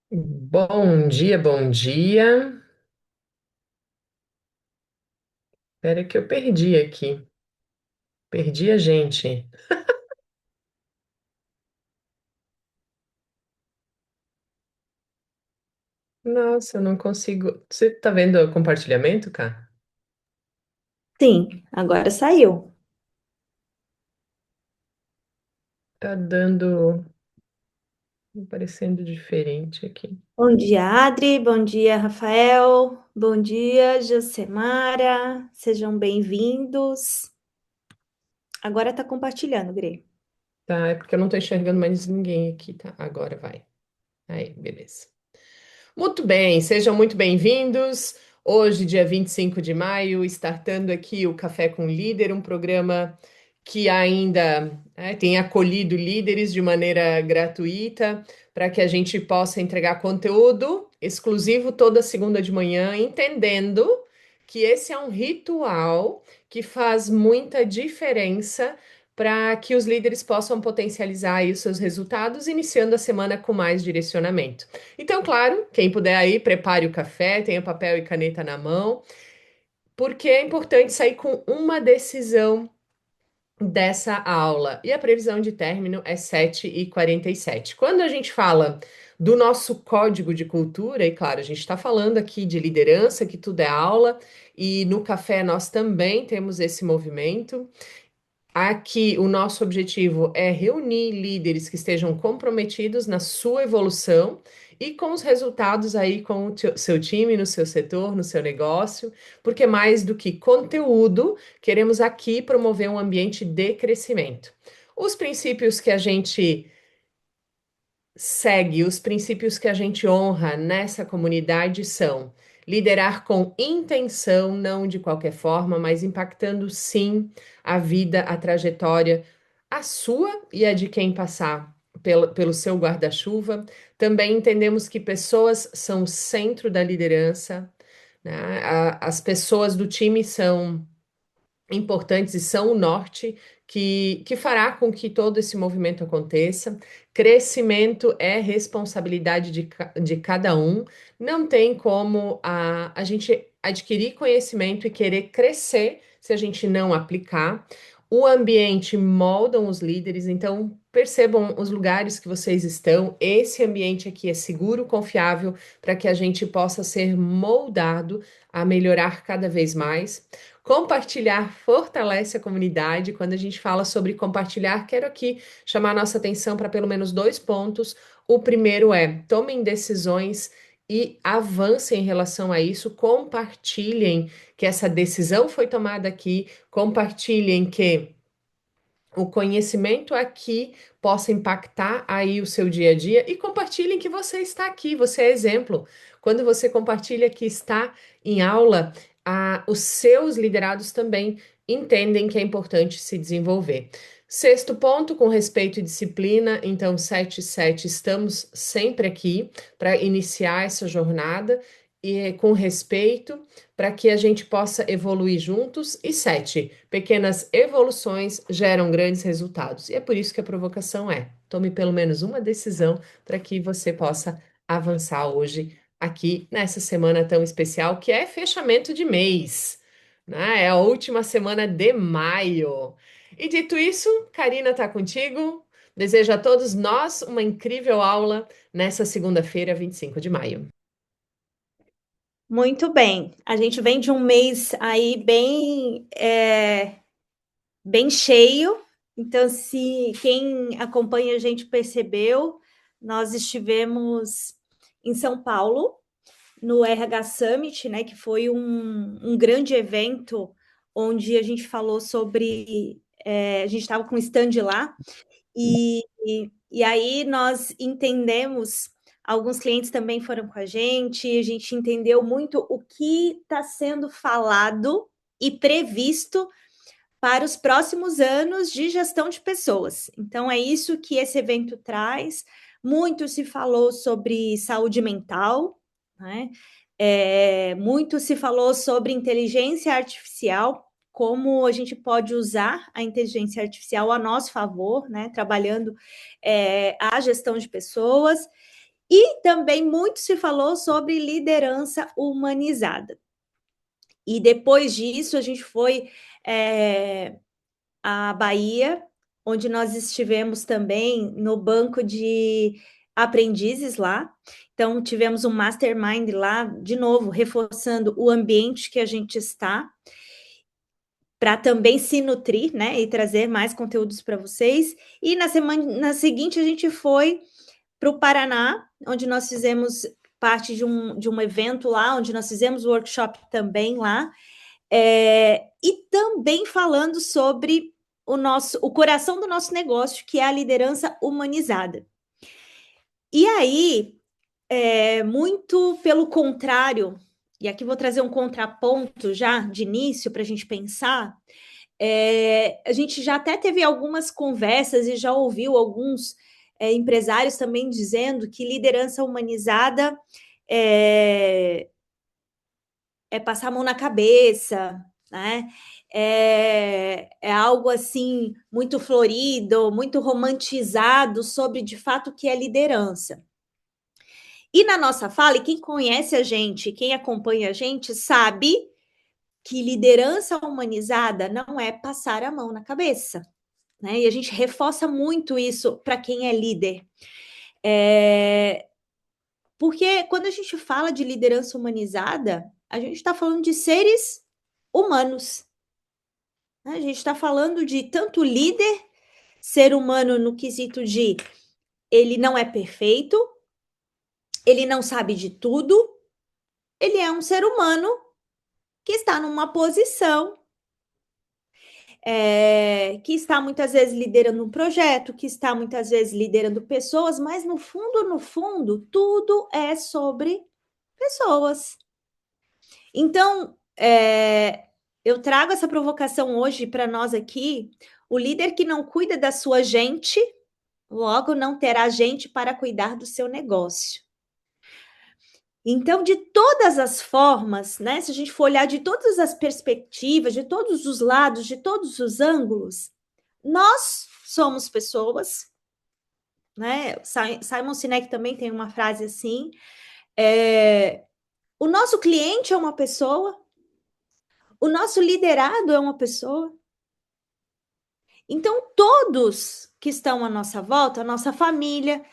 Bom dia, bom dia. Espera que eu perdi aqui. Perdi a gente. Nossa, eu não consigo. Você tá vendo o compartilhamento, cara? Sim, agora saiu. Tá dando. Parecendo diferente aqui. Bom dia, Adri. Bom dia, Rafael. Bom dia, Josemara. Sejam bem-vindos. Agora está compartilhando, Grê. Tá, é porque eu não tô enxergando mais ninguém aqui, tá? Agora vai. Aí, beleza. Muito bem, sejam muito bem-vindos. Hoje, dia 25 de maio, startando aqui o Café com Líder, um programa que ainda tem acolhido líderes de maneira gratuita para que a gente possa entregar conteúdo exclusivo toda segunda de manhã, entendendo que esse é um ritual que faz muita diferença para que os líderes possam potencializar aí os seus resultados, iniciando a semana com mais direcionamento. Então, claro, quem puder aí, prepare o café, tenha papel e caneta na mão, porque é importante sair com uma decisão dessa aula. E a previsão de término é 7h47. Quando a gente fala do nosso código de cultura, e claro, a gente está falando aqui de liderança, que tudo é aula, e no café nós também temos esse movimento. Aqui, o nosso objetivo é reunir líderes que estejam comprometidos na sua evolução e com os resultados aí com o seu time, no seu setor, no seu negócio, porque mais do que conteúdo, queremos aqui promover um ambiente de crescimento. Os princípios que a gente segue, os princípios que a gente honra nessa comunidade são liderar com intenção, não de qualquer forma, mas impactando sim a vida, a trajetória, a sua e a de quem passar pelo seu guarda-chuva. Também entendemos que pessoas são o centro da liderança, né? As pessoas do time são importantes e são o norte que fará com que todo esse movimento aconteça. Crescimento é responsabilidade de cada um. Não tem como a gente adquirir conhecimento e querer crescer se a gente não aplicar. O ambiente moldam os líderes, então percebam os lugares que vocês estão. Esse ambiente aqui é seguro, confiável, para que a gente possa ser moldado a melhorar cada vez mais. Compartilhar fortalece a comunidade. Quando a gente fala sobre compartilhar, quero aqui chamar a nossa atenção para pelo menos dois pontos. O primeiro é: tomem decisões e avancem em relação a isso. Compartilhem que essa decisão foi tomada aqui. Compartilhem que o conhecimento aqui possa impactar aí o seu dia a dia e compartilhem que você está aqui, você é exemplo. Quando você compartilha que está em aula, os seus liderados também entendem que é importante se desenvolver. Sexto ponto, com respeito e disciplina, então 7 estamos sempre aqui para iniciar essa jornada e com respeito para que a gente possa evoluir juntos. E 7, pequenas evoluções geram grandes resultados. E é por isso que a provocação é: tome pelo menos uma decisão para que você possa avançar hoje, aqui nessa semana tão especial, que é fechamento de mês, né? É a última semana de maio. E dito isso, Karina está contigo. Desejo a todos nós uma incrível aula nessa segunda-feira, 25 de maio. Muito bem. A gente vem de um mês aí bem cheio. Então, se quem acompanha a gente percebeu, nós estivemos em São Paulo no RH Summit, né, que foi um grande evento onde a gente falou sobre. A gente estava com um stand lá, e aí nós entendemos, alguns clientes também foram com a gente entendeu muito o que está sendo falado e previsto para os próximos anos de gestão de pessoas. Então, é isso que esse evento traz. Muito se falou sobre saúde mental, né? Muito se falou sobre inteligência artificial, como a gente pode usar a inteligência artificial a nosso favor, né? Trabalhando a gestão de pessoas. E também muito se falou sobre liderança humanizada. E depois disso, a gente foi à Bahia, onde nós estivemos também no banco de aprendizes lá. Então, tivemos um mastermind lá, de novo, reforçando o ambiente que a gente está, para também se nutrir, né, e trazer mais conteúdos para vocês. E na semana seguinte, a gente foi para o Paraná, onde nós fizemos parte de um evento lá, onde nós fizemos o workshop também lá, e também falando sobre o coração do nosso negócio, que é a liderança humanizada. E aí, muito pelo contrário, e aqui vou trazer um contraponto já de início para a gente pensar, a gente já até teve algumas conversas e já ouviu alguns empresários também dizendo que liderança humanizada é passar a mão na cabeça, né? É algo assim muito florido, muito romantizado sobre de fato o que é liderança. E na nossa fala, e quem conhece a gente, quem acompanha a gente, sabe que liderança humanizada não é passar a mão na cabeça, né? E a gente reforça muito isso para quem é líder. Porque quando a gente fala de liderança humanizada, a gente está falando de seres humanos. Né? A gente está falando de tanto líder, ser humano no quesito de ele não é perfeito, ele não sabe de tudo, ele é um ser humano que está numa posição, que está muitas vezes liderando um projeto, que está muitas vezes liderando pessoas, mas no fundo, tudo é sobre pessoas. Então, eu trago essa provocação hoje para nós aqui. O líder que não cuida da sua gente, logo não terá gente para cuidar do seu negócio. Então, de todas as formas, né, se a gente for olhar de todas as perspectivas, de todos os lados, de todos os ângulos, nós somos pessoas, né? Simon Sinek também tem uma frase assim: o nosso cliente é uma pessoa, o nosso liderado é uma pessoa. Então, todos que estão à nossa volta, a nossa família,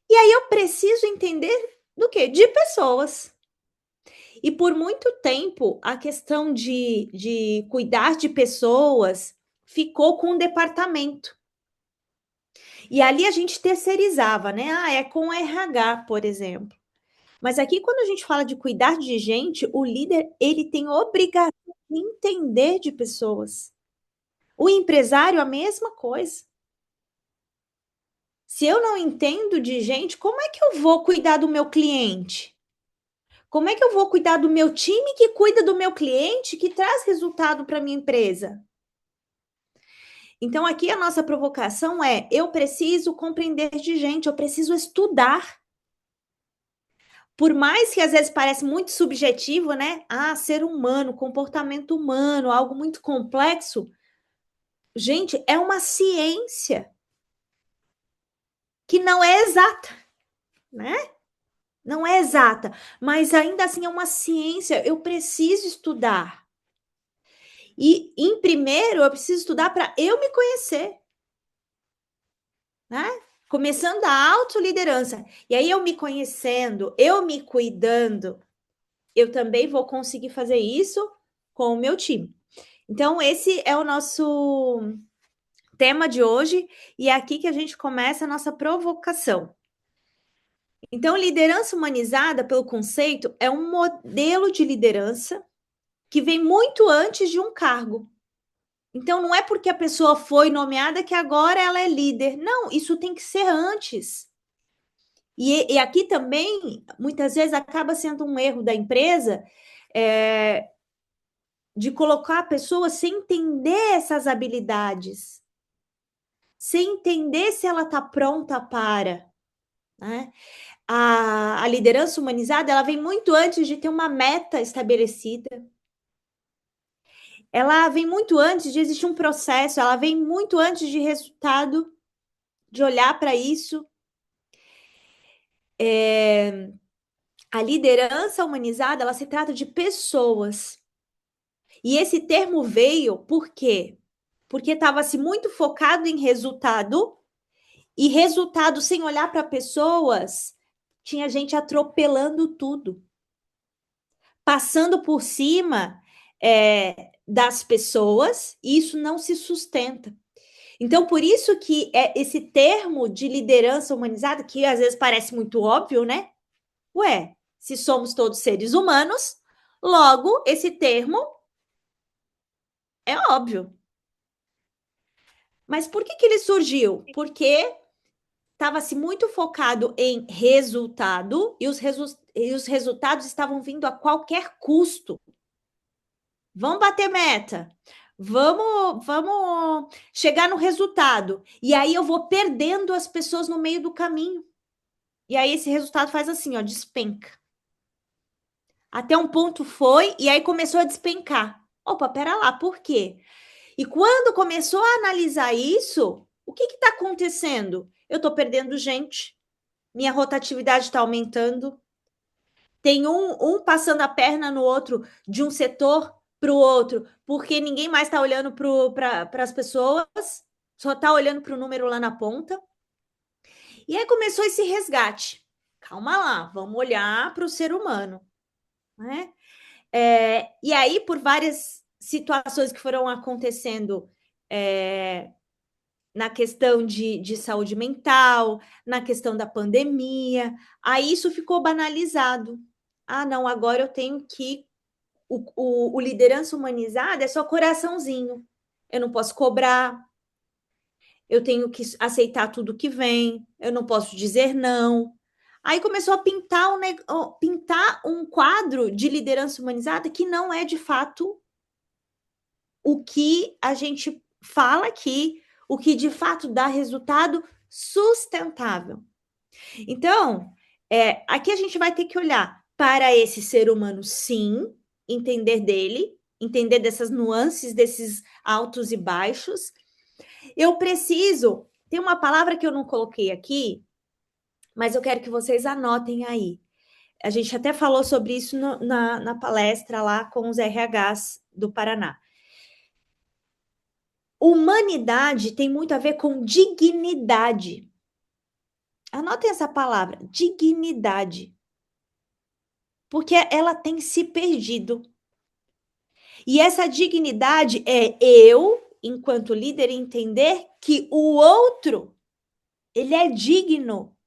e aí eu preciso entender do quê? De pessoas. E por muito tempo, a questão de cuidar de pessoas ficou com o departamento. E ali a gente terceirizava, né? É com o RH, por exemplo. Mas aqui, quando a gente fala de cuidar de gente, o líder, ele tem obrigação de entender de pessoas. O empresário, a mesma coisa. Se eu não entendo de gente, como é que eu vou cuidar do meu cliente? Como é que eu vou cuidar do meu time que cuida do meu cliente, que traz resultado para a minha empresa? Então, aqui a nossa provocação é: eu preciso compreender de gente, eu preciso estudar. Por mais que às vezes parece muito subjetivo, né? Ser humano, comportamento humano, algo muito complexo. Gente, é uma ciência que não é exata, né? Não é exata, mas ainda assim é uma ciência. Eu preciso estudar. E, em primeiro, eu preciso estudar para eu me conhecer, né? Começando a autoliderança. E aí, eu me conhecendo, eu me cuidando, eu também vou conseguir fazer isso com o meu time. Então, esse é o nosso tema de hoje, e é aqui que a gente começa a nossa provocação. Então, liderança humanizada, pelo conceito, é um modelo de liderança que vem muito antes de um cargo. Então, não é porque a pessoa foi nomeada que agora ela é líder. Não, isso tem que ser antes. E aqui também, muitas vezes, acaba sendo um erro da empresa de colocar a pessoa sem entender essas habilidades, sem entender se ela está pronta para. Né? A liderança humanizada, ela vem muito antes de ter uma meta estabelecida. Ela vem muito antes de existir um processo, ela vem muito antes de resultado, de olhar para isso. A liderança humanizada, ela se trata de pessoas. E esse termo veio por quê? Porque estava-se muito focado em resultado, e resultado sem olhar para pessoas, tinha gente atropelando tudo, passando por cima das pessoas, e isso não se sustenta. Então, por isso que esse termo de liderança humanizada, que às vezes parece muito óbvio, né? Ué, se somos todos seres humanos, logo esse termo é óbvio. Mas por que ele surgiu? Porque estava-se muito focado em resultado e os resultados estavam vindo a qualquer custo. Vamos bater meta. Vamos chegar no resultado. E aí eu vou perdendo as pessoas no meio do caminho. E aí esse resultado faz assim, ó, despenca. Até um ponto foi, e aí começou a despencar. Opa, pera lá, por quê? E quando começou a analisar isso, o que está acontecendo? Eu estou perdendo gente, minha rotatividade está aumentando, tem um passando a perna no outro, de um setor para o outro, porque ninguém mais está olhando para as pessoas, só está olhando para o número lá na ponta. E aí começou esse resgate. Calma lá, vamos olhar para o ser humano, né? E aí, por várias situações que foram acontecendo na questão de saúde mental, na questão da pandemia, aí isso ficou banalizado. Ah, não, agora eu tenho que. O liderança humanizada é só coraçãozinho. Eu não posso cobrar, eu tenho que aceitar tudo que vem, eu não posso dizer não. Aí começou a pintar um quadro de liderança humanizada que não é de fato o que a gente fala aqui, o que de fato dá resultado sustentável. Então, aqui a gente vai ter que olhar para esse ser humano, sim, entender dele, entender dessas nuances, desses altos e baixos. Eu preciso. Tem uma palavra que eu não coloquei aqui, mas eu quero que vocês anotem aí. A gente até falou sobre isso na palestra lá com os RHs do Paraná. Humanidade tem muito a ver com dignidade. Anotem essa palavra, dignidade. Porque ela tem se perdido. E essa dignidade é eu, enquanto líder, entender que o outro, ele é digno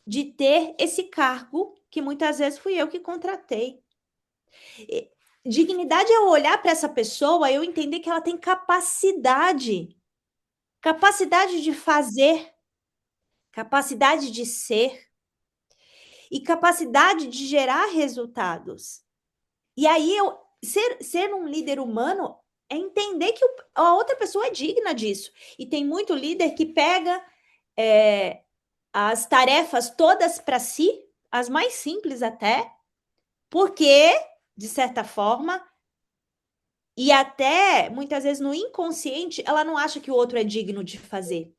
de ter esse cargo que muitas vezes fui eu que contratei. Dignidade é eu olhar para essa pessoa, eu entender que ela tem capacidade de fazer, capacidade de ser e capacidade de gerar resultados. E aí ser um líder humano é entender que a outra pessoa é digna disso. E tem muito líder que pega as tarefas todas para si, as mais simples até, porque, de certa forma, e até muitas vezes no inconsciente, ela não acha que o outro é digno de fazer.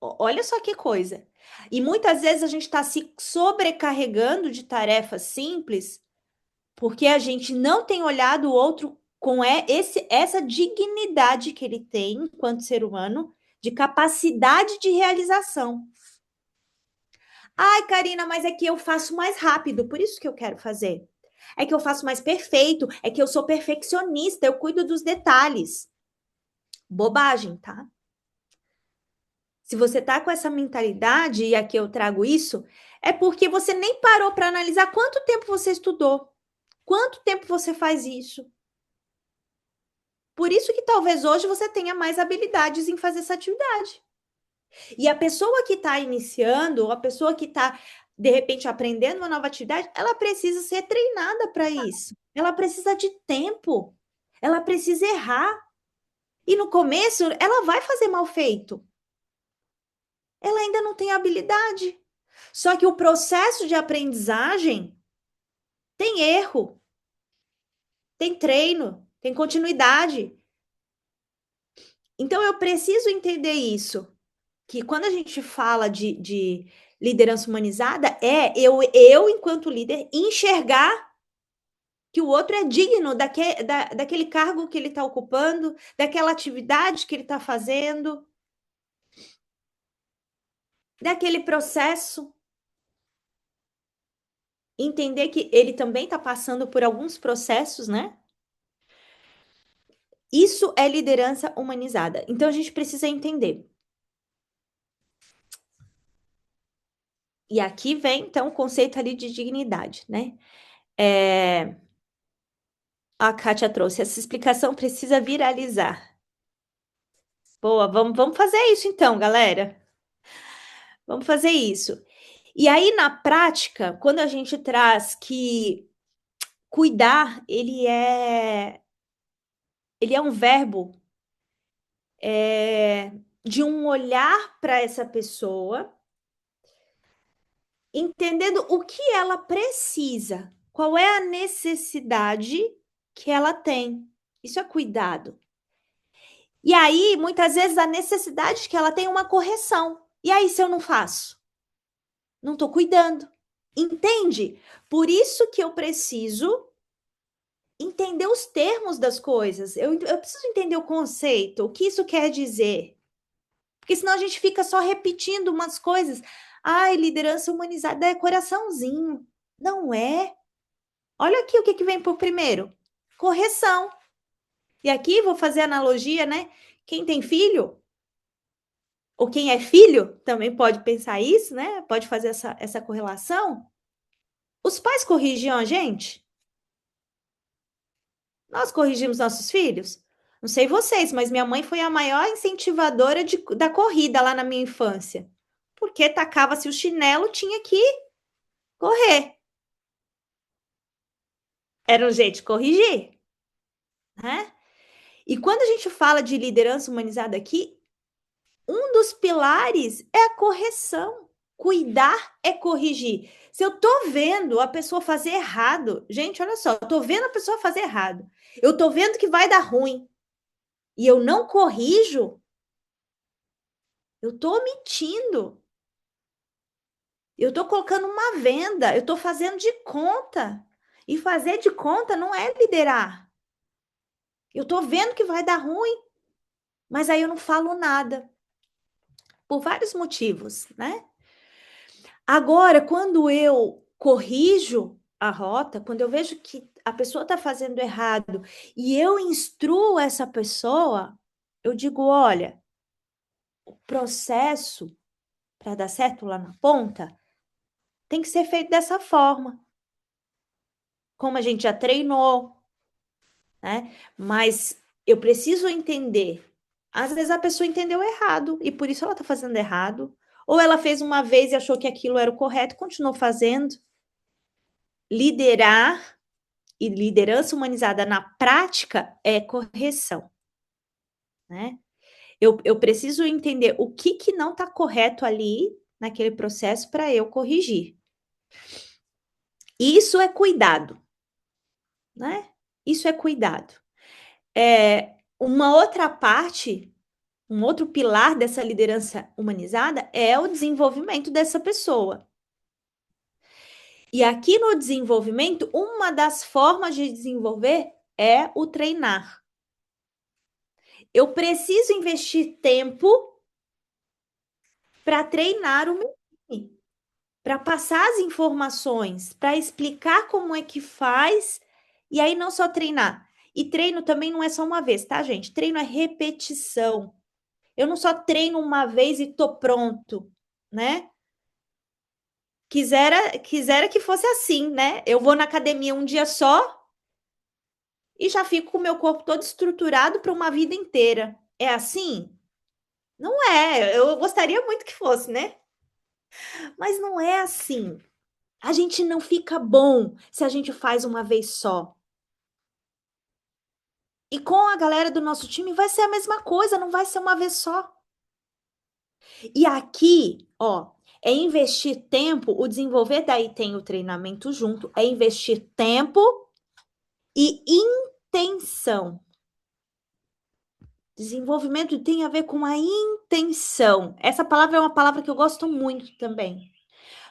Olha só que coisa. E muitas vezes a gente está se sobrecarregando de tarefas simples porque a gente não tem olhado o outro com essa dignidade que ele tem enquanto ser humano, de capacidade de realização. Ai, Karina, mas é que eu faço mais rápido, por isso que eu quero fazer. É que eu faço mais perfeito, é que eu sou perfeccionista, eu cuido dos detalhes. Bobagem, tá? Se você tá com essa mentalidade, e aqui eu trago isso, é porque você nem parou para analisar quanto tempo você estudou, quanto tempo você faz isso. Por isso que talvez hoje você tenha mais habilidades em fazer essa atividade. E a pessoa que está iniciando, ou a pessoa que está, de repente, aprendendo uma nova atividade, ela precisa ser treinada para isso. Ela precisa de tempo. Ela precisa errar. E no começo, ela vai fazer mal feito. Ela ainda não tem habilidade. Só que o processo de aprendizagem tem erro, tem treino, tem continuidade. Então eu preciso entender isso. que quando a gente fala de liderança humanizada, enquanto líder, enxergar que o outro é digno daquele cargo que ele está ocupando, daquela atividade que ele está fazendo, daquele processo. Entender que ele também está passando por alguns processos, né? Isso é liderança humanizada. Então a gente precisa entender. E aqui vem, então, o conceito ali de dignidade, né? A Kátia trouxe, essa explicação precisa viralizar. Boa, vamos fazer isso então, galera. Vamos fazer isso. E aí, na prática, quando a gente traz que cuidar, ele é um verbo de um olhar para essa pessoa, entendendo o que ela precisa, qual é a necessidade que ela tem. Isso é cuidado. E aí, muitas vezes, a necessidade que ela tem é uma correção. E aí, se eu não faço? Não estou cuidando. Entende? Por isso que eu preciso entender os termos das coisas. Eu preciso entender o conceito, o que isso quer dizer. Porque senão a gente fica só repetindo umas coisas. Ai, liderança humanizada é coraçãozinho. Não é. Olha aqui o que vem por primeiro. Correção. E aqui vou fazer analogia, né? Quem tem filho, ou quem é filho, também pode pensar isso, né? Pode fazer essa correlação. Os pais corrigiam a gente? Nós corrigimos nossos filhos? Não sei vocês, mas minha mãe foi a maior incentivadora da corrida lá na minha infância. Porque tacava-se o chinelo, tinha que correr. Era um jeito de corrigir, né? E quando a gente fala de liderança humanizada aqui, um dos pilares é a correção. Cuidar é corrigir. Se eu tô vendo a pessoa fazer errado, gente, olha só, eu tô vendo a pessoa fazer errado. Eu tô vendo que vai dar ruim. E eu não corrijo, eu tô omitindo. Eu tô colocando uma venda, eu tô fazendo de conta. E fazer de conta não é liderar. Eu tô vendo que vai dar ruim, mas aí eu não falo nada. Por vários motivos, né? Agora, quando eu corrijo a rota, quando eu vejo que a pessoa está fazendo errado e eu instruo essa pessoa, eu digo: olha, o processo para dar certo lá na ponta tem que ser feito dessa forma, como a gente já treinou, né? Mas eu preciso entender. Às vezes a pessoa entendeu errado e por isso ela está fazendo errado. Ou ela fez uma vez e achou que aquilo era o correto, continuou fazendo. Liderar e liderança humanizada na prática é correção, né? Eu preciso entender o que não está correto ali naquele processo para eu corrigir. Isso é cuidado, né? Isso é cuidado. Uma outra parte, um outro pilar dessa liderança humanizada é o desenvolvimento dessa pessoa. E aqui no desenvolvimento, uma das formas de desenvolver é o treinar. Eu preciso investir tempo para treinar o meu time, para passar as informações, para explicar como é que faz, e aí não só treinar. E treino também não é só uma vez, tá, gente? Treino é repetição. Eu não só treino uma vez e tô pronto, né? Quisera que fosse assim, né? Eu vou na academia um dia só e já fico com o meu corpo todo estruturado para uma vida inteira. É assim? Não é. Eu gostaria muito que fosse, né? Mas não é assim. A gente não fica bom se a gente faz uma vez só. E com a galera do nosso time vai ser a mesma coisa, não vai ser uma vez só. E aqui, ó, é investir tempo, o desenvolver daí tem o treinamento junto, é investir tempo e intenção. Desenvolvimento tem a ver com a intenção. intenção. Essa palavra é uma palavra que eu gosto muito também.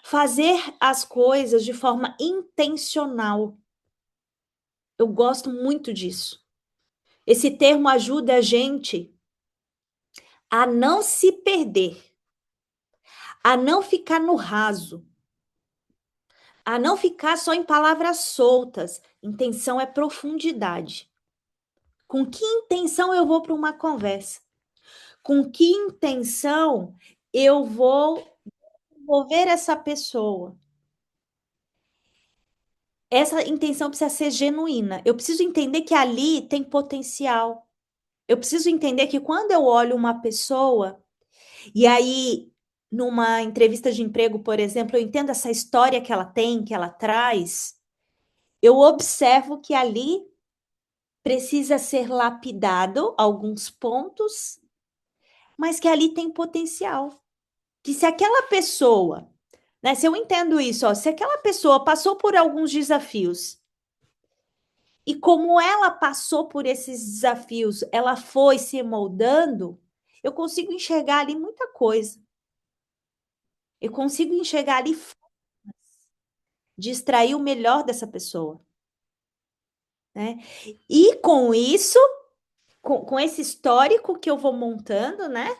Fazer as coisas de forma intencional. Eu gosto muito disso. Esse termo ajuda a gente a não se perder, a não ficar no raso, a não ficar só em palavras soltas. Intenção é profundidade. Com que intenção eu vou para uma conversa? Com que intenção eu vou envolver essa pessoa? Essa intenção precisa ser genuína. Eu preciso entender que ali tem potencial. Eu preciso entender que quando eu olho uma pessoa, e aí, numa entrevista de emprego, por exemplo, eu entendo essa história que ela tem, que ela traz, eu observo que ali precisa ser lapidado alguns pontos, mas que ali tem potencial. Que se aquela pessoa, né, se eu entendo isso, ó, se aquela pessoa passou por alguns desafios, e como ela passou por esses desafios, ela foi se moldando, eu consigo enxergar ali muita coisa. Eu consigo enxergar ali de extrair o melhor dessa pessoa, né? E com isso, com esse histórico que eu vou montando, né?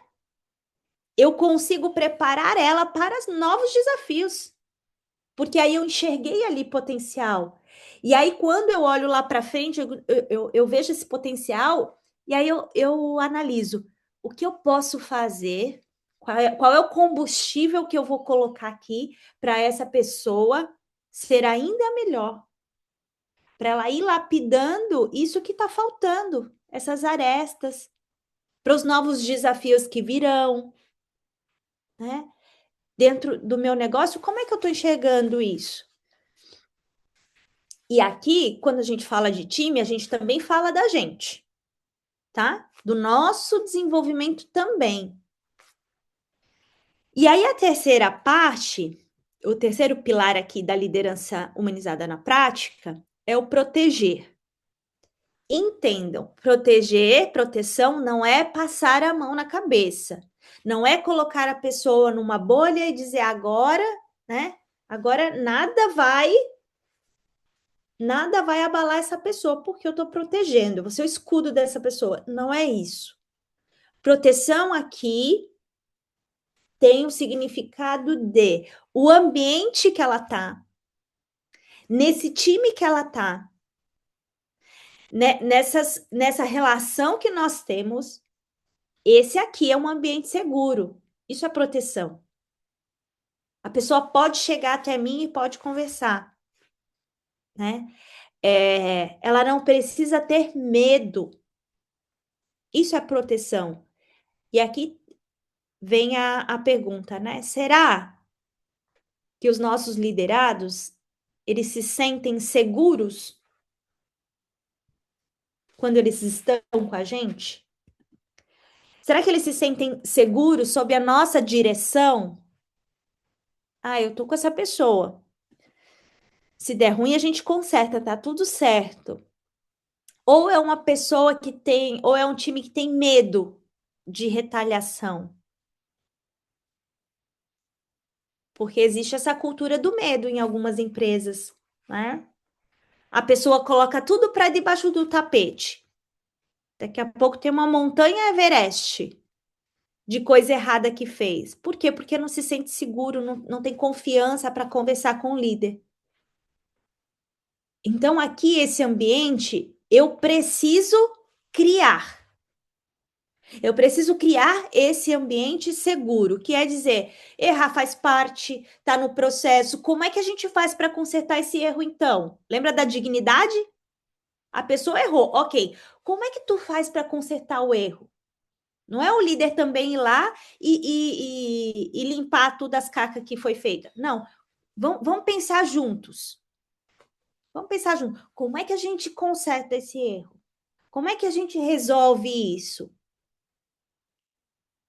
Eu consigo preparar ela para os novos desafios, porque aí eu enxerguei ali potencial. E aí, quando eu olho lá para frente, eu vejo esse potencial, e aí eu analiso o que eu posso fazer, qual é o combustível que eu vou colocar aqui para essa pessoa ser ainda melhor, para ela ir lapidando isso que está faltando, essas arestas, para os novos desafios que virão, né? Dentro do meu negócio, como é que eu estou enxergando isso? E aqui, quando a gente fala de time, a gente também fala da gente, tá? Do nosso desenvolvimento também. E aí, a terceira parte, o terceiro pilar aqui da liderança humanizada na prática, é o proteger. Entendam, proteção não é passar a mão na cabeça, não é colocar a pessoa numa bolha e dizer agora, né? Agora nada vai abalar essa pessoa porque eu estou protegendo, eu vou ser o escudo dessa pessoa. Não é isso. Proteção aqui tem o significado de o ambiente que ela tá, nesse time que ela tá, né, nessa relação que nós temos. Esse aqui é um ambiente seguro. Isso é proteção. A pessoa pode chegar até mim e pode conversar, né? Ela não precisa ter medo. Isso é proteção. E aqui vem a pergunta, né? Será que os nossos liderados, eles se sentem seguros quando eles estão com a gente? Será que eles se sentem seguros sob a nossa direção? Ah, eu tô com essa pessoa. Se der ruim, a gente conserta, tá tudo certo. Ou é uma pessoa que tem, ou é um time que tem medo de retaliação. Porque existe essa cultura do medo em algumas empresas, né? A pessoa coloca tudo para debaixo do tapete. Daqui a pouco tem uma montanha Everest de coisa errada que fez. Por quê? Porque não se sente seguro, não tem confiança para conversar com o líder. Então, aqui, esse ambiente, eu preciso criar. Eu preciso criar esse ambiente seguro, que é dizer, errar faz parte, tá no processo. Como é que a gente faz para consertar esse erro, então? Lembra da dignidade? A pessoa errou, ok. Como é que tu faz para consertar o erro? Não é o líder também ir lá e limpar todas as cacas que foi feita. Não. Vamos pensar juntos. Vamos pensar juntos. Como é que a gente conserta esse erro? Como é que a gente resolve isso?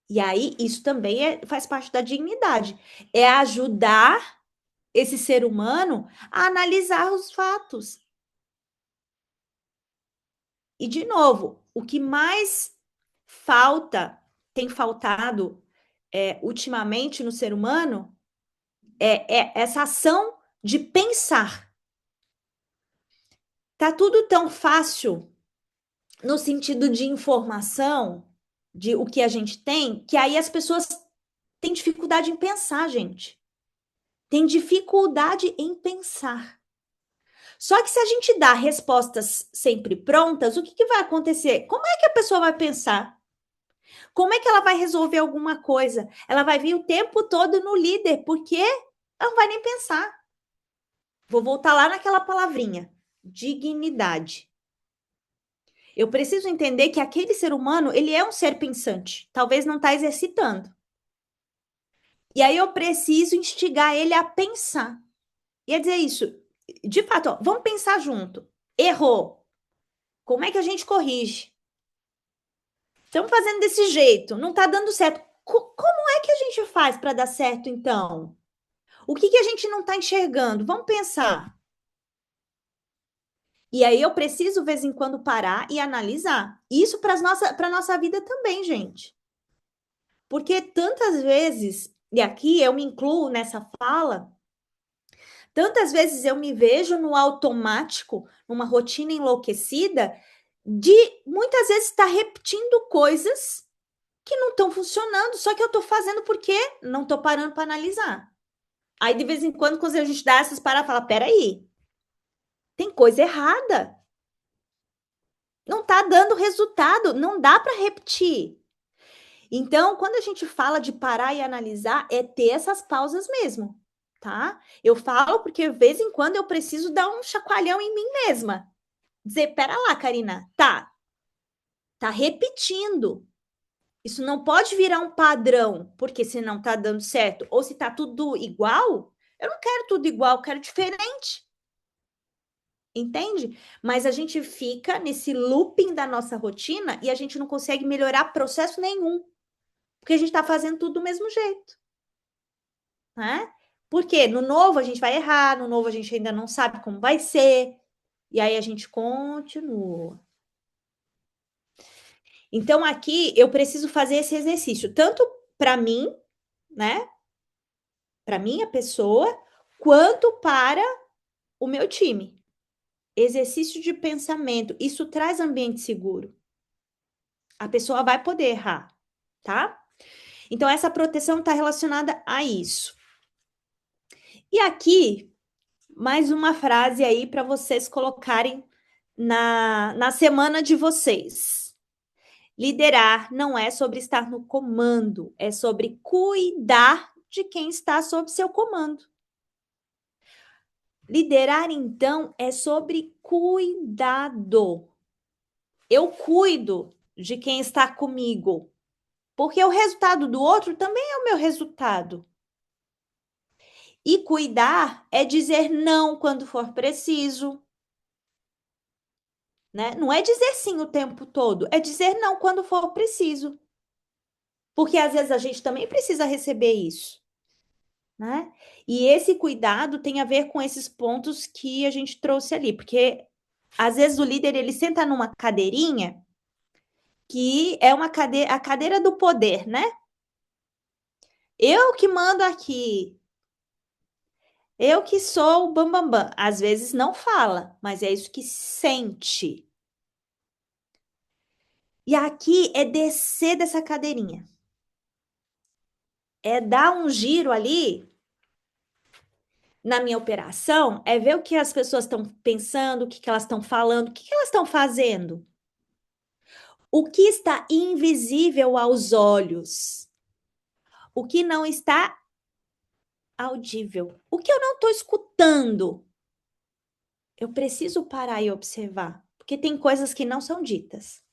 E aí, isso também faz parte da dignidade. É ajudar esse ser humano a analisar os fatos. E, de novo, o que mais falta tem faltado ultimamente no ser humano é essa ação de pensar. Tá tudo tão fácil no sentido de informação, de o que a gente tem, que aí as pessoas têm dificuldade em pensar, gente. Tem dificuldade em pensar. Só que se a gente dá respostas sempre prontas, o que, que vai acontecer? Como é que a pessoa vai pensar? Como é que ela vai resolver alguma coisa? Ela vai vir o tempo todo no líder, porque ela não vai nem pensar. Vou voltar lá naquela palavrinha, dignidade. Eu preciso entender que aquele ser humano, ele é um ser pensante. Talvez não está exercitando. E aí eu preciso instigar ele a pensar. E a dizer isso. De fato, ó, vamos pensar junto. Errou. Como é que a gente corrige? Estamos fazendo desse jeito, não está dando certo. Como é que a gente faz para dar certo, então? O que, que a gente não está enxergando? Vamos pensar. E aí eu preciso, de vez em quando, parar e analisar. Isso para a nossa vida também, gente. Porque tantas vezes, e aqui eu me incluo nessa fala, tantas vezes eu me vejo no automático, numa rotina enlouquecida, de muitas vezes estar repetindo coisas que não estão funcionando, só que eu estou fazendo porque não estou parando para analisar. Aí, de vez em quando, quando a gente dá essas paradas, fala, peraí, tem coisa errada. Não está dando resultado, não dá para repetir. Então, quando a gente fala de parar e analisar, é ter essas pausas mesmo, tá? Eu falo porque, de vez em quando, eu preciso dar um chacoalhão em mim mesma. Dizer, pera lá, Karina, tá repetindo. Isso não pode virar um padrão, porque se não tá dando certo, ou se tá tudo igual, eu não quero tudo igual, eu quero diferente. Entende? Mas a gente fica nesse looping da nossa rotina e a gente não consegue melhorar processo nenhum, porque a gente tá fazendo tudo do mesmo jeito, né? Porque no novo a gente vai errar, no novo a gente ainda não sabe como vai ser, e aí a gente continua. Então aqui eu preciso fazer esse exercício, tanto para mim, né? Para minha pessoa, quanto para o meu time. Exercício de pensamento, isso traz ambiente seguro. A pessoa vai poder errar, tá? Então, essa proteção está relacionada a isso. E aqui, mais uma frase aí para vocês colocarem na semana de vocês. Liderar não é sobre estar no comando, é sobre cuidar de quem está sob seu comando. Liderar, então, é sobre cuidado. Eu cuido de quem está comigo, porque o resultado do outro também é o meu resultado. E cuidar é dizer não quando for preciso, né? Não é dizer sim o tempo todo, é dizer não quando for preciso. Porque às vezes a gente também precisa receber isso, né? E esse cuidado tem a ver com esses pontos que a gente trouxe ali, porque às vezes o líder ele senta numa cadeirinha que é a cadeira do poder, né? Eu que mando aqui, eu que sou o bambambam. Bam, bam. Às vezes não fala, mas é isso que sente. E aqui é descer dessa cadeirinha. É dar um giro ali na minha operação, é ver o que as pessoas estão pensando, o que, que elas estão falando, o que, que elas estão fazendo. O que está invisível aos olhos. O que não está audível. O que eu não estou escutando. Eu preciso parar e observar, porque tem coisas que não são ditas.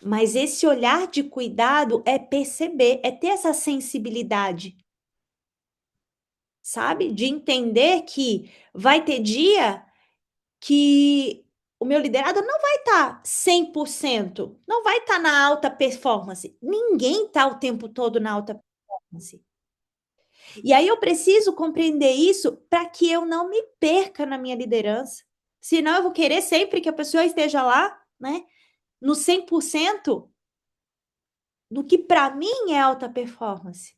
Mas esse olhar de cuidado é perceber, é ter essa sensibilidade, sabe? De entender que vai ter dia que o meu liderado não vai estar 100%, não vai estar na alta performance. Ninguém está o tempo todo na alta performance. E aí eu preciso compreender isso para que eu não me perca na minha liderança. Senão eu vou querer sempre que a pessoa esteja lá, né, no 100%, do que para mim é alta performance.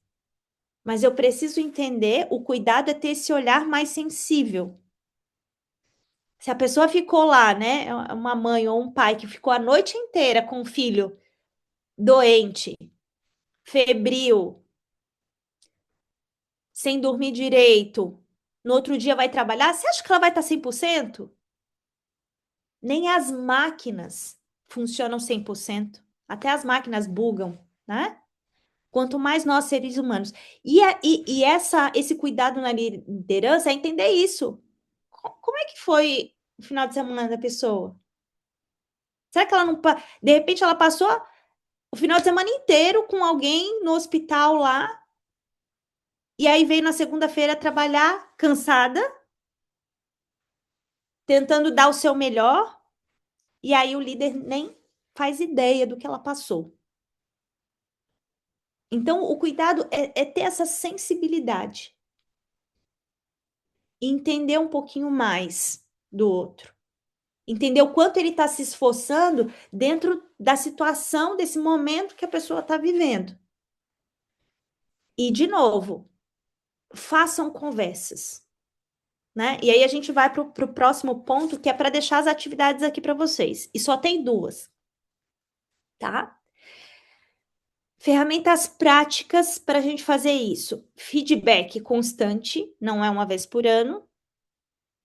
Mas eu preciso entender, o cuidado é ter esse olhar mais sensível. Se a pessoa ficou lá, né, uma mãe ou um pai que ficou a noite inteira com o filho doente, febril, sem dormir direito, no outro dia vai trabalhar, você acha que ela vai estar 100%? Nem as máquinas funcionam 100%. Até as máquinas bugam, né? Quanto mais nós, seres humanos. Esse cuidado na liderança é entender isso. Como é que foi o final de semana da pessoa? Será que ela não... De repente, ela passou o final de semana inteiro com alguém no hospital lá, e aí veio na segunda-feira trabalhar cansada, tentando dar o seu melhor, e aí o líder nem faz ideia do que ela passou. Então, o cuidado é ter essa sensibilidade. E entender um pouquinho mais do outro. Entender o quanto ele está se esforçando dentro da situação, desse momento que a pessoa está vivendo. E, de novo, façam conversas. Né? E aí a gente vai para o próximo ponto, que é para deixar as atividades aqui para vocês. E só tem duas. Tá? Ferramentas práticas para a gente fazer isso. Feedback constante, não é uma vez por ano,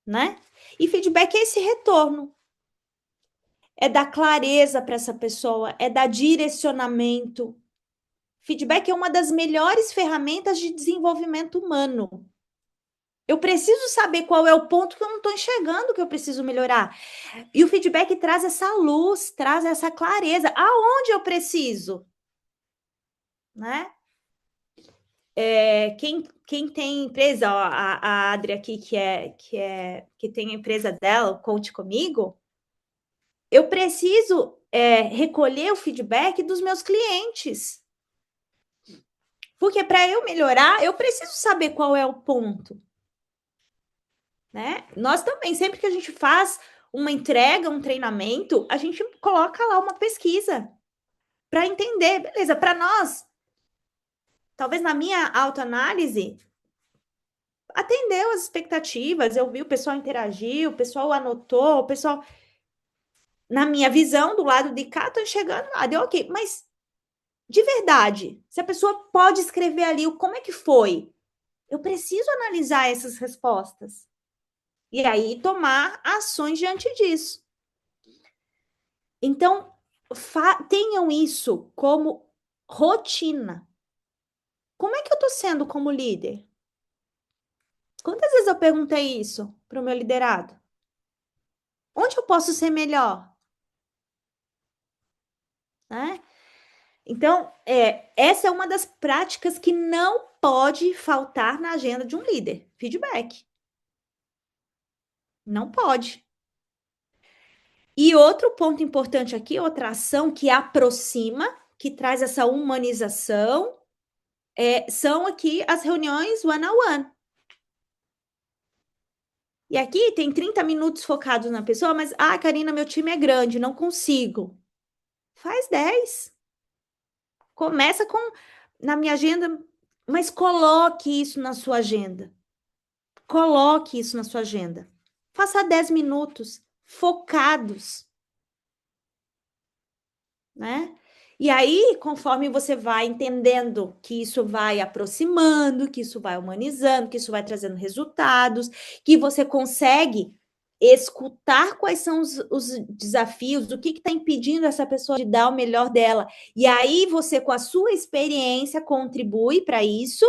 né? E feedback é esse retorno. É dar clareza para essa pessoa, é dar direcionamento. Feedback é uma das melhores ferramentas de desenvolvimento humano. Eu preciso saber qual é o ponto que eu não estou enxergando que eu preciso melhorar. E o feedback traz essa luz, traz essa clareza. Aonde eu preciso? Né? Quem tem empresa, ó, a Adri aqui, que tem a empresa dela, Conte Comigo, eu preciso recolher o feedback dos meus clientes. Porque para eu melhorar, eu preciso saber qual é o ponto. Né? Nós também, sempre que a gente faz uma entrega, um treinamento, a gente coloca lá uma pesquisa para entender, beleza, para nós, talvez na minha autoanálise, atendeu as expectativas, eu vi o pessoal interagir, o pessoal anotou, o pessoal, na minha visão, do lado de cá, tô enxergando nada, deu ok, mas de verdade, se a pessoa pode escrever ali o como é que foi, eu preciso analisar essas respostas. E aí tomar ações diante disso. Então, tenham isso como rotina. Como é que eu estou sendo como líder? Quantas vezes eu perguntei isso para o meu liderado? Onde eu posso ser melhor? Né? Então, essa é uma das práticas que não pode faltar na agenda de um líder. Feedback. Não pode. E outro ponto importante aqui, outra ação que aproxima, que traz essa humanização, são aqui as reuniões one-on-one. E aqui tem 30 minutos focados na pessoa, mas, Karina, meu time é grande, não consigo. Faz 10. Começa na minha agenda, mas coloque isso na sua agenda. Coloque isso na sua agenda. Faça 10 minutos focados, né? E aí, conforme você vai entendendo que isso vai aproximando, que isso vai humanizando, que isso vai trazendo resultados, que você consegue escutar quais são os desafios, o que está impedindo essa pessoa de dar o melhor dela. E aí você, com a sua experiência, contribui para isso.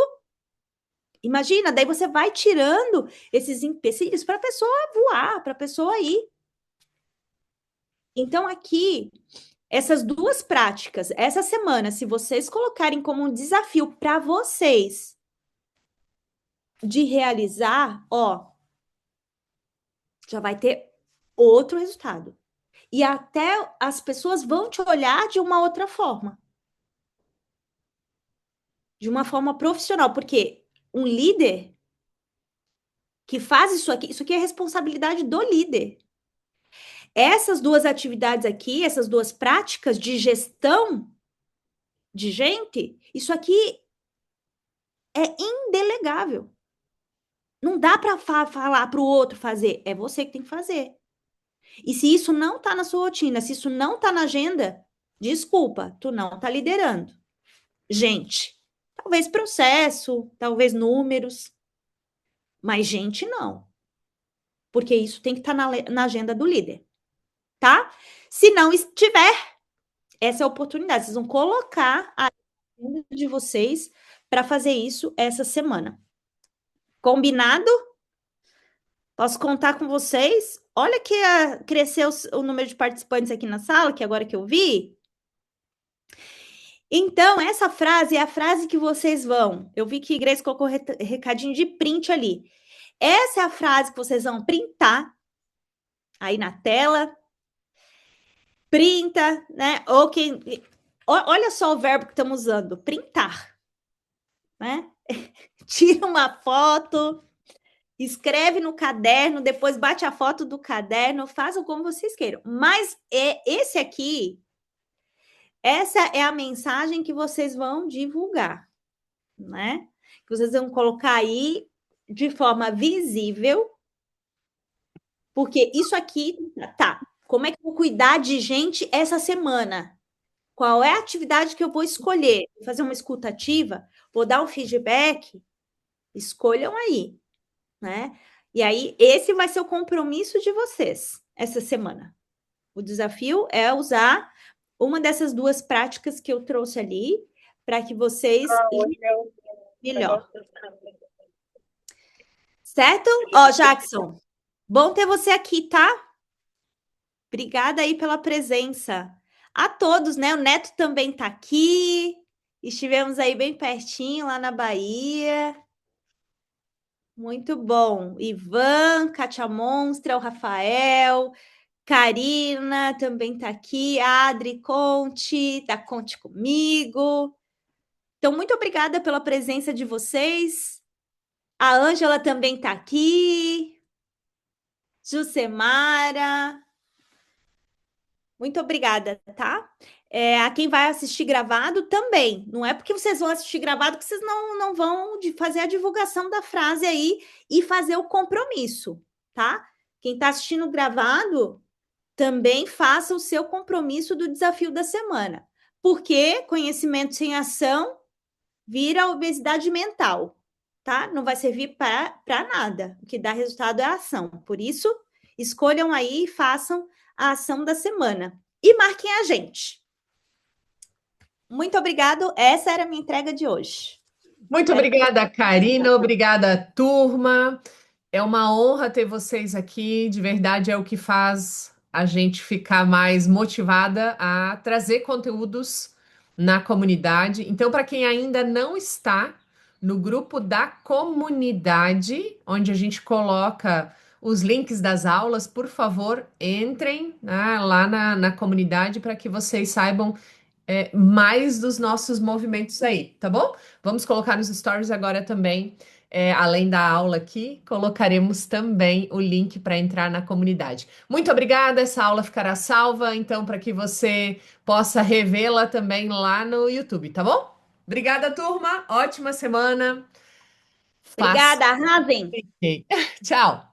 Imagina, daí você vai tirando esses empecilhos para a pessoa voar, para a pessoa ir. Então, aqui, essas duas práticas, essa semana, se vocês colocarem como um desafio para vocês de realizar, já vai ter outro resultado. E até as pessoas vão te olhar de uma outra forma. De uma forma profissional, porque um líder que faz isso aqui é responsabilidade do líder. Essas duas atividades aqui, essas duas práticas de gestão, de gente, isso aqui é indelegável. Não dá para falar para o outro fazer, é você que tem que fazer. E se isso não está na sua rotina, se isso não está na agenda, desculpa, tu não está liderando. Gente, talvez processo, talvez números, mas gente não. Porque isso tem que estar na agenda do líder, tá? Se não estiver, essa é a oportunidade. Vocês vão colocar a agenda de vocês para fazer isso essa semana. Combinado? Posso contar com vocês? Olha que cresceu o número de participantes aqui na sala, que agora que eu vi. Então, essa frase é a frase que vocês vão. Eu vi que a Grace colocou recadinho de print ali. Essa é a frase que vocês vão printar aí na tela. Printa, né? Ou quem. Olha só o verbo que estamos usando: printar, né? Tira uma foto, escreve no caderno, depois bate a foto do caderno, façam como vocês queiram. Mas esse aqui, essa é a mensagem que vocês vão divulgar, né? Que vocês vão colocar aí de forma visível, porque isso aqui, tá. Como é que eu vou cuidar de gente essa semana? Qual é a atividade que eu vou escolher? Vou fazer uma escuta ativa? Vou dar um feedback? Escolham aí, né? E aí, esse vai ser o compromisso de vocês essa semana. O desafio é usar uma dessas duas práticas que eu trouxe ali para que vocês melhor. Certo? Ó, Jackson, bom ter você aqui, tá? Obrigada aí pela presença. A todos, né? O Neto também tá aqui. Estivemos aí bem pertinho, lá na Bahia. Muito bom. Ivan, Katia Monstra, o Rafael, Karina também está aqui, Adri Conte, da Conte Comigo. Então, muito obrigada pela presença de vocês. A Ângela também está aqui. Jucemara. Muito obrigada, tá? A quem vai assistir gravado também. Não é porque vocês vão assistir gravado que vocês não vão fazer a divulgação da frase aí e fazer o compromisso, tá? Quem está assistindo gravado também faça o seu compromisso do desafio da semana. Porque conhecimento sem ação vira obesidade mental, tá? Não vai servir para nada. O que dá resultado é a ação. Por isso, escolham aí e façam a ação da semana. E marquem a gente. Muito obrigado. Essa era a minha entrega de hoje. Muito obrigada, Karina. Obrigada, turma. É uma honra ter vocês aqui. De verdade, é o que faz a gente ficar mais motivada a trazer conteúdos na comunidade. Então, para quem ainda não está no grupo da comunidade, onde a gente coloca os links das aulas, por favor, entrem, né, lá na comunidade para que vocês saibam mais dos nossos movimentos aí, tá bom? Vamos colocar nos stories agora também, além da aula aqui, colocaremos também o link para entrar na comunidade. Muito obrigada, essa aula ficará salva, então, para que você possa revê-la também lá no YouTube, tá bom? Obrigada, turma. Ótima semana. Faça. Obrigada, arrasem. Tchau.